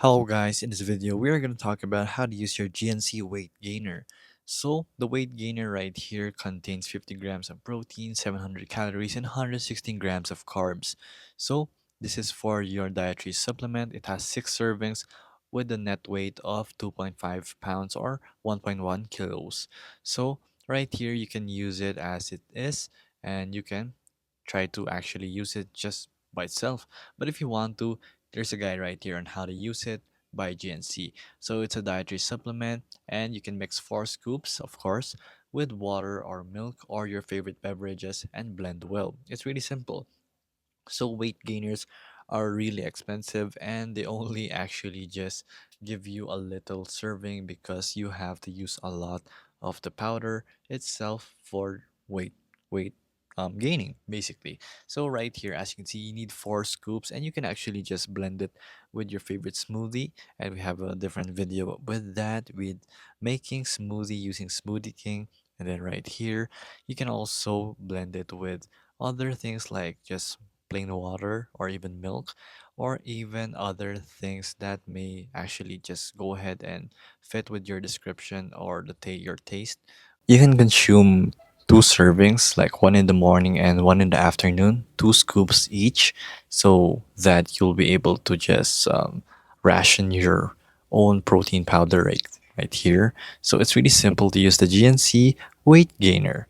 Hello guys, in this video we are going to talk about how to use your GNC weight gainer. So the weight gainer right here contains 50 grams of protein, 700 calories, and 116 grams of carbs. So this is for your dietary supplement. It has 6 servings with a net weight of 2.5 pounds or 1.1 kilos. So right here you can use it as it is, and you can try to actually use it just by itself. But if you want to, there's a guide right here on how to use it by GNC. So it's a dietary supplement, and you can mix 4 scoops, of course, with water or milk or your favorite beverages and blend well. It's really simple. So weight gainers are really expensive, and they only actually just give you a little serving because you have to use a lot of the powder itself for weight gaining basically. So right here, as you can see, you need 4 scoops, and you can actually just blend it with your favorite smoothie, and we have a different video with that, with making smoothie using Smoothie King. And then right here you can also blend it with other things like just plain water or even milk, or even other things that may actually just go ahead and fit with your description or your taste. You can consume 2 servings, like one in the morning and one in the afternoon, 2 scoops each, so that you'll be able to just ration your own protein powder right here. So it's really simple to use the GNC weight gainer.